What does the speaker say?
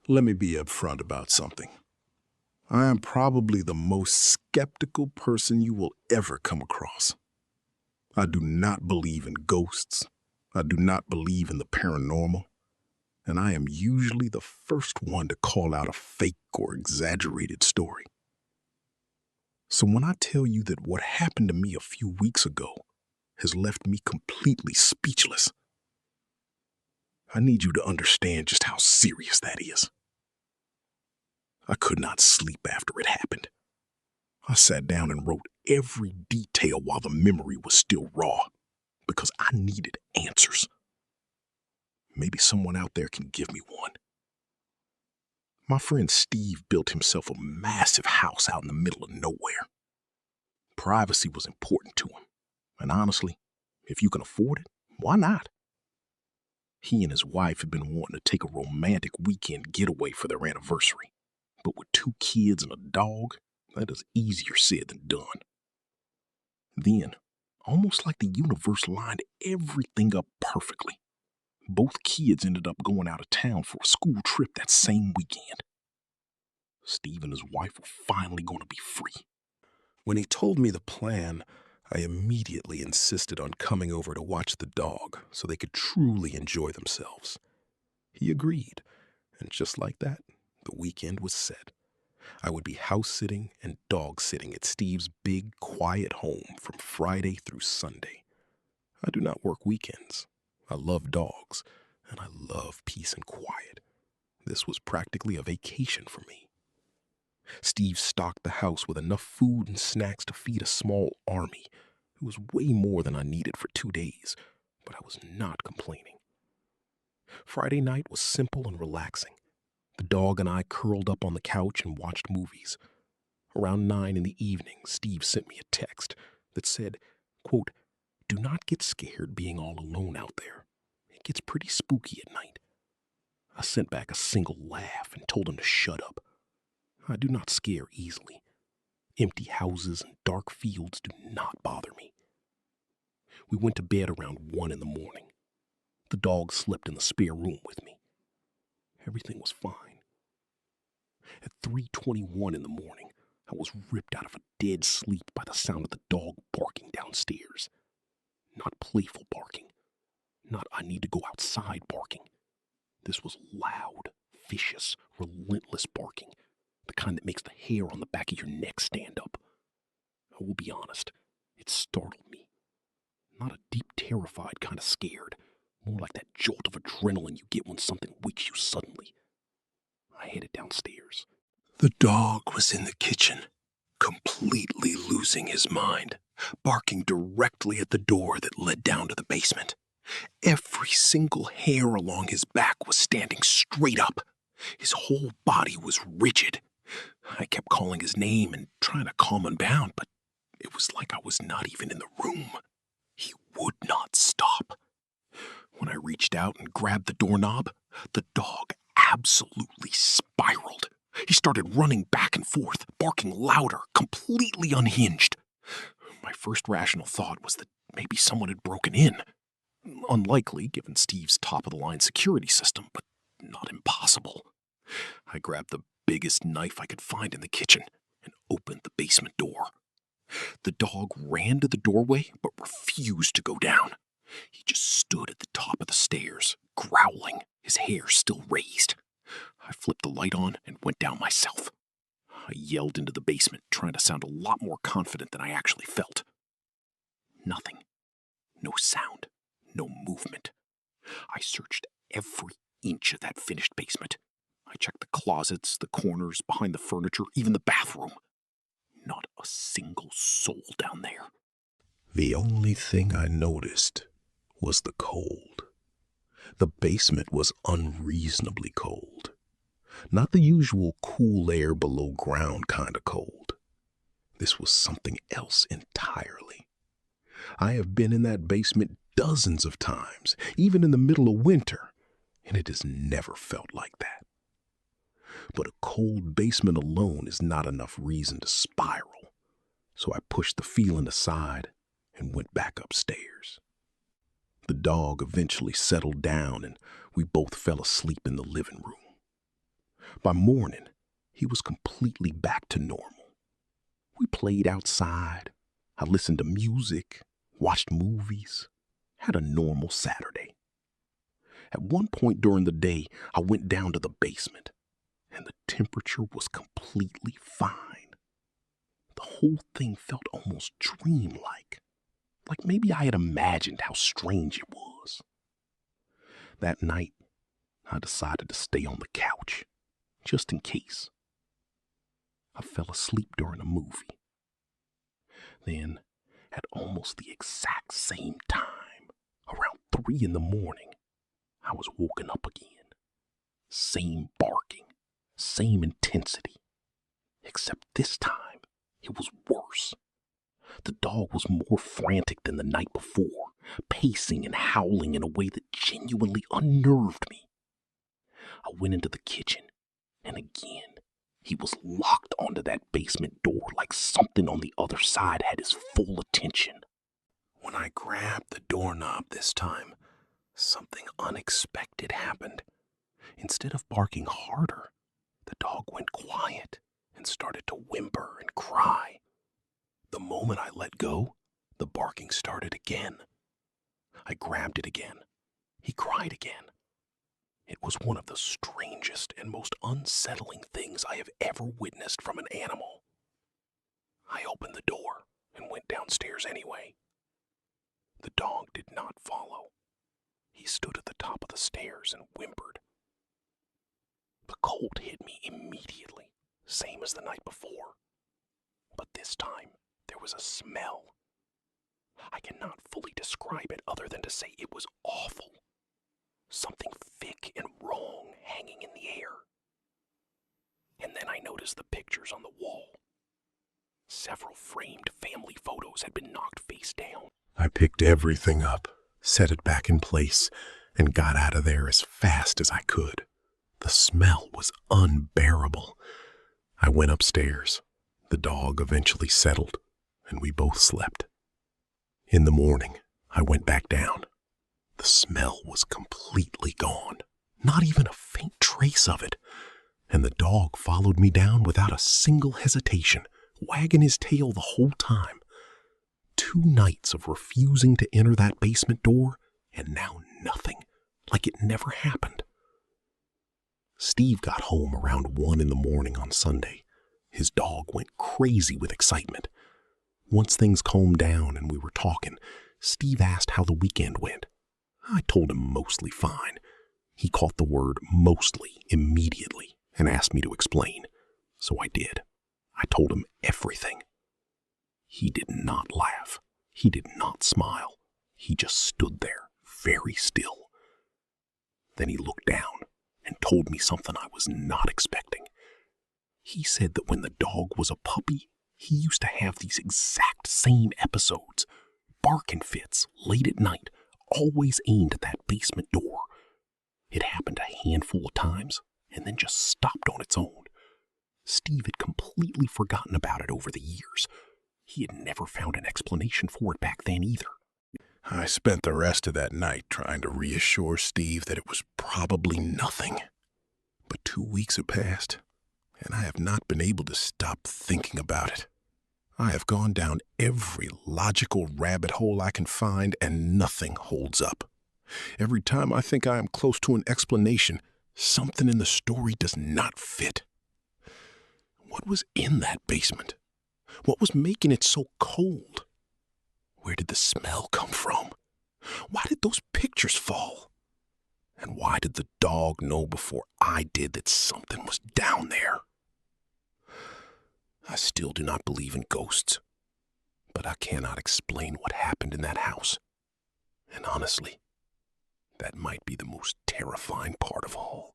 Let me be upfront about something. I am probably the most skeptical person you will ever come across. I do not believe in ghosts. I do not believe in the paranormal. And I am usually the first one to call out a fake or exaggerated story. So when I tell you that what happened to me a few weeks ago has left me completely speechless, I need you to understand just how serious that is. I could not sleep after it happened. I sat down and wrote every detail while the memory was still raw, because I needed answers. Maybe someone out there can give me one. My friend Steve built himself a massive house out in the middle of nowhere. Privacy was important to him, and honestly, if you can afford it, why not? He and his wife had been wanting to take a romantic weekend getaway for their anniversary, but with 2 kids and a dog, that is easier said than done. Then, almost like the universe lined everything up perfectly, both kids ended up going out of town for a school trip that same weekend. Steve and his wife were finally going to be free. When he told me the plan, I immediately insisted on coming over to watch the dog so they could truly enjoy themselves. He agreed, and just like that, the weekend was set. I would be house-sitting and dog-sitting at Steve's big, quiet home from Friday through Sunday. I do not work weekends. I love dogs, and I love peace and quiet. This was practically a vacation for me. Steve stocked the house with enough food and snacks to feed a small army. It was way more than I needed for 2 days, but I was not complaining. Friday night was simple and relaxing. The dog and I curled up on the couch and watched movies. Around 9 in the evening, Steve sent me a text that said, quote, "Do not get scared being all alone out there. It gets pretty spooky at night." I sent back a single laugh and told him to shut up. I do not scare easily. Empty houses and dark fields do not bother me. We went to bed around 1 in the morning. The dog slept in the spare room with me. Everything was fine. At 3:21 in the morning, I was ripped out of a dead sleep by the sound of the dog barking downstairs. Not playful barking. Not "I need to go outside" barking. This was loud, vicious, relentless barking. The kind that makes the hair on the back of your neck stand up. I will be honest, it startled me. Not a deep, terrified kind of scared. More like that jolt of adrenaline you get when something wakes you suddenly. I headed downstairs. The dog was in the kitchen, completely losing his mind, barking directly at the door that led down to the basement. Every single hair along his back was standing straight up. His whole body was rigid. I kept calling his name and trying to calm him down, but it was like I was not even in the room. He would not stop. When I reached out and grabbed the doorknob, the dog absolutely spiraled. He started running back and forth, barking louder, completely unhinged. My first rational thought was that maybe someone had broken in. Unlikely, given Steve's top-of-the-line security system, but not impossible. I grabbed the biggest knife I could find in the kitchen and opened the basement door. The dog ran to the doorway but refused to go down. He just stood at the top of the stairs, growling, his hair still raised. I flipped the light on and went down myself. I yelled into the basement, trying to sound a lot more confident than I actually felt. Nothing. No sound. No movement. I searched every inch of that finished basement. I checked the closets, the corners, behind the furniture, even the bathroom. Not a single soul down there. The only thing I noticed was the cold. The basement was unreasonably cold. Not the usual cool air below ground kind of cold. This was something else entirely. I have been in that basement dozens of times, even in the middle of winter, and it has never felt like that. But a cold basement alone is not enough reason to spiral, so I pushed the feeling aside and went back upstairs. The dog eventually settled down and we both fell asleep in the living room. By morning, he was completely back to normal. We played outside. I listened to music, watched movies, had a normal Saturday. At one point during the day, I went down to the basement, and the temperature was completely fine. The whole thing felt almost dreamlike, like maybe I had imagined how strange it was. That night, I decided to stay on the couch, just in case. I fell asleep during a movie. Then, at almost the exact same time, around 3 in the morning, I was woken up again. Same barking, same intensity, except this time it was worse. The dog was more frantic than the night before, pacing and howling in a way that genuinely unnerved me. I went into the kitchen, and again, he was locked onto that basement door like something on the other side had his full attention. When I grabbed the doorknob this time, something unexpected happened. Instead of barking harder, the dog went quiet and started to whimper and cry. The moment I let go, the barking started again. I grabbed it again. He cried again. It was one of the strangest and most unsettling things I have ever witnessed from an animal. I opened the door and went downstairs anyway. The dog did not follow. He stood at the top of the stairs and whimpered. The cold hit me immediately, same as the night before. But this time, there was a smell. I cannot fully describe it other than to say it was awful. Something thick and wrong hanging in the air. And then I noticed the pictures on the wall. Several framed family photos had been knocked face down. I picked everything up, set it back in place, and got out of there as fast as I could. The smell was unbearable. I went upstairs. The dog eventually settled, and we both slept. In the morning, I went back down. The smell was completely gone, not even a faint trace of it, and the dog followed me down without a single hesitation, wagging his tail the whole time. 2 nights of refusing to enter that basement door, and now nothing, like it never happened. Steve got home around 1 in the morning on Sunday. His dog went crazy with excitement. Once things calmed down and we were talking, Steve asked how the weekend went. I told him mostly fine. He caught the word mostly immediately and asked me to explain. So I did. I told him everything. He did not laugh. He did not smile. He just stood there, very still. Then he looked down and told me something I was not expecting. He said that when the dog was a puppy, he used to have these exact same episodes, barking fits late at night, always aimed at that basement door. It happened a handful of times and then just stopped on its own. Steve had completely forgotten about it over the years. He had never found an explanation for it back then either. I spent the rest of that night trying to reassure Steve that it was probably nothing. But 2 weeks have passed, and I have not been able to stop thinking about it. I have gone down every logical rabbit hole I can find, and nothing holds up. Every time I think I am close to an explanation, something in the story does not fit. What was in that basement? What was making it so cold? Where did the smell come from? Why did those pictures fall? And why did the dog know before I did that something was down there? I still do not believe in ghosts, but I cannot explain what happened in that house. And honestly, that might be the most terrifying part of all.